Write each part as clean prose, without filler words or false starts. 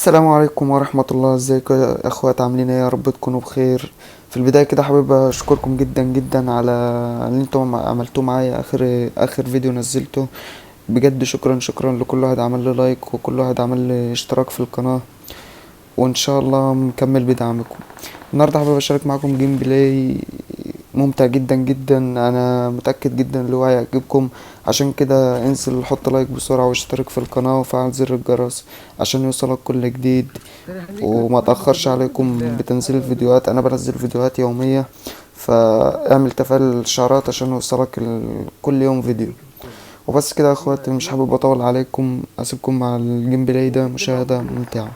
السلام عليكم ورحمة الله. ازيكم يا اخوات؟ عاملين ايه؟ يا رب تكونوا بخير. في البداية كده حابب اشكركم جدا جدا على اللي انتم عملتوه معايا اخر فيديو نزلته. بجد شكرا شكرا لكل واحد عمل لي لايك وكل واحد عمل لي اشتراك في القناة، وان شاء الله مكمل بدعمكم. النهارده حابب اشارك معاكم جيم بلاي ممتع جدا جدا، انا متاكد جدا اللي هو هيعجبكم. عشان كده انزل حط لايك بسرعه واشترك في القناه وفعل زر الجرس عشان يوصلك كل جديد، ده انا هنيك وما واحد تاخرش متدرب عليكم وبتاع. بتنزيل الفيديوهات. انا بنزل فيديوهات يوميه، فاعمل تفعيل الاشعارات عشان يوصلك كل يوم فيديو. هنيك الكل. وبس كده يا ايوه اخواتي، مش ايوه. حابب اطول عليكم، اسيبكم مع الجيم بلاي ده وبكتبها مشاهده وبكتب. ممتعه.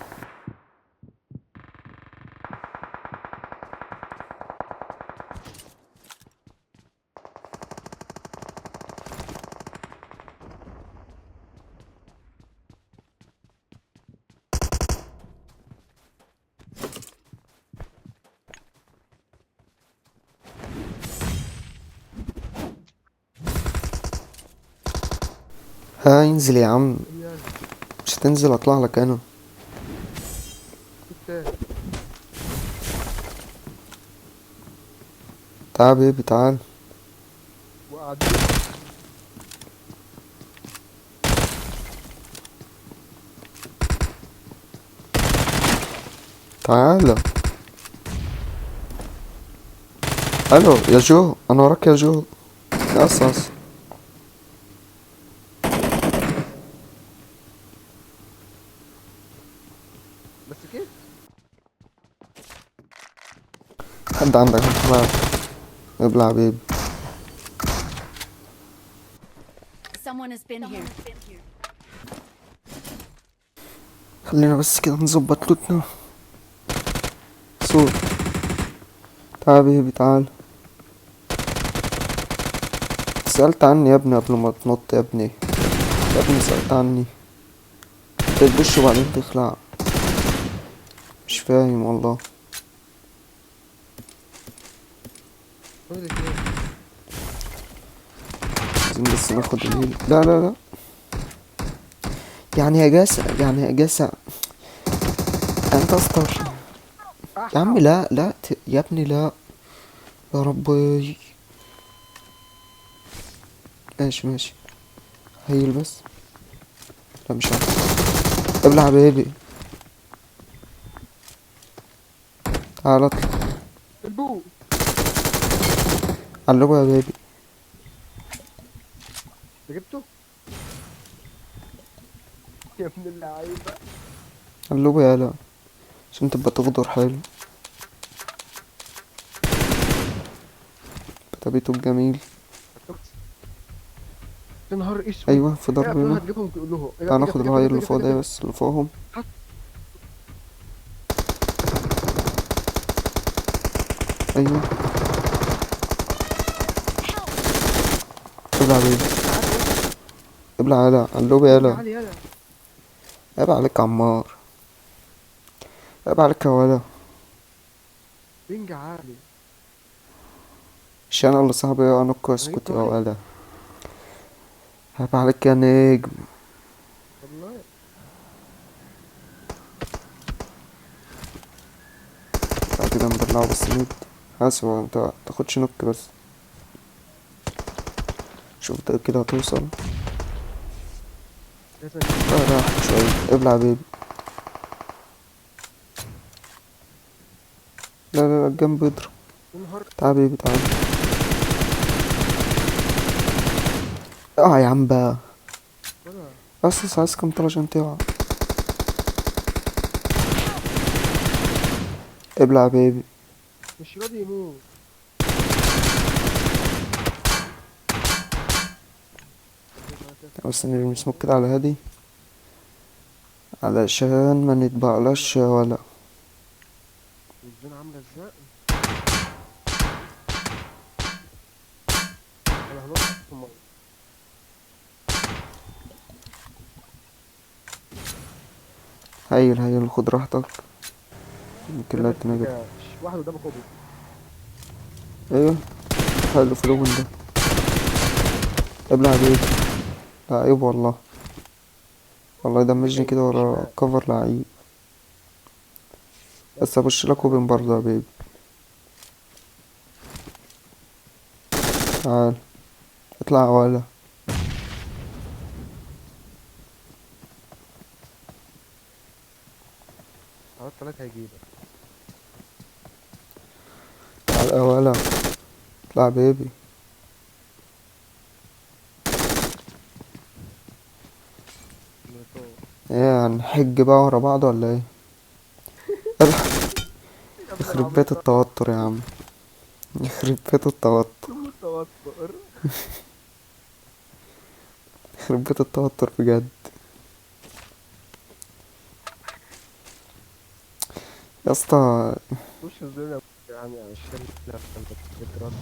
ها انزل يا عم. يلا. مش هتنزل؟ اطلع لك انا. التاني. تعال بيبي تعال. وقاعدين. تعال. الو يا جو، انا وراك يا جو. قصص. بس كده. حد عندك هتلعب؟ ابلع بيبي. Someone has been here. خلينا بس كده نظبط لوتنا. صوت. تعال بيبي تعال. سألت عني يا ابني قبل ما تنط يا ابني. يا ابني سألت عني. تبش وبعدين تخلع. مش فاهم والله. خد الاثنين. عايزين بس ناخد الهيل. لا لا لا. يعني يا جاسع، يعني يا جاسع. انت استر. يا عم احو. لا لا يا ابني لا. يا ربي. ماشي ماشي. هيل بس. لا مش عارف. ابلع يا بيبي. تعال اطلع. البو. قلبه يا بيبي. انت جبته؟ يا ابن اللعيبه. قلبه يالا عشان تبقى تغدر حلو. بتبيته الجميل. يا نهار اسود. ايوه في يا ابني ضربنا. هتجيبهم تقول له تعال اجا ناخد اجا الهاير اجا اللي اجا فوق اجا ده، اجا. بس اللي فوقهم. هات. ايوه. ابلع بيبي. تعالى يلا. ابلع يالا. قلبه بينج يالا. عالي يلا. عيب عليك يا عمار. عيب عليك يا ولا. بينج عالي. مش انا اللي صاحبي يا نكو؟ انا اسكت جبت يا واحد. ولا. عيب عليك يا نجم. والله. بعد كده نبلعه بس ميد. حاسب انت تاخدش نك بس. شوف ده كده هتوصل. لازم اجيب. راحت شوية. ابلع بيبي. لا لا لا، الجنب يضرب. يا نهار. تعال بيبي تعال. اه يا عم بقى. ولا. بس عايز كام طلع عشان تقع. ابلع بيبي. مش راضي يموت. بس نرمي سموك كده على هادي علشان ما نتبقلاش ولا. الزون عامله ازاي؟ انا هنط في الميه. هايل هايل، خد راحتك. يمكن لا ليفل تنجد. جاش واحد قدامك ابيض. ايوه. حلو في الأول ده. ابلع بيبي. لعيب والله. والله دمجني جاي كده ورا شمال. كفر لعيب. بس ابش لك اوبن برضه يا بيبي. تعال اطلع ولا. على 3 هيجيبك. تعال ولا. اطلع بيبي. مولوتوف. ايه هنحج بقى ورا بعض ولا ايه؟ يا ابن يخرب بيت العبيط. التوتر يا عم. يخرب بيت التوتر. التوتر. يخرب بيت التوتر بجد. يا اسطى. وش الدنيا يعني عشان انت بترد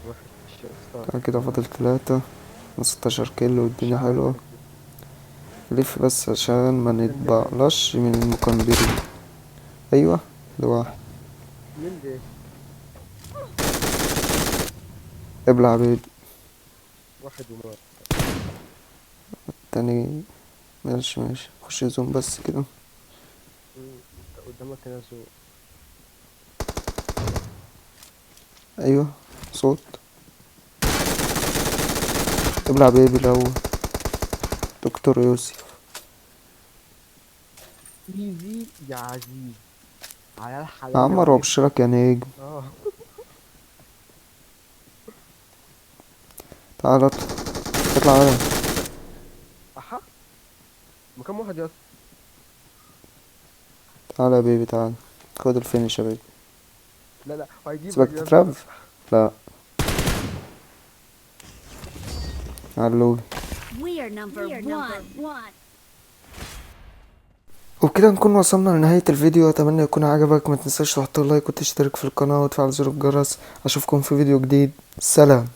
واحد في الشمس. تعال كده فاضل 3 و16 كيلو والدنيا الشعب حلوة. لف بس عشان ما نتبقلش من المكمبرين. ايوه ده واحد. مين ده؟ ابلع بيبي. واحد ومات. تاني. ماشي ماشي خش زوم بس كده. قدامك هنا سوق. ايوه صوت. ابلع بيبي الاول. دكتور يوسف. ايزي يا عزيز. على الحلال عمر وابشرك يا نجم. اه. تعال اطلع. اطلع على. احا. مكان واحد يا اسطى. تعال يا بيبي تعال. خد الفينش يا بيبي. لا لا هيجيبك سيبك يا اسطى. تترف. لا. علو. We are number one. وبكده نكون وصلنا لنهاية الفيديو. اتمنى يكون عجبك. ما تنساش تحط لايك وتشترك في القناة وتفعل زر الجرس. اشوفكم في فيديو جديد. سلام.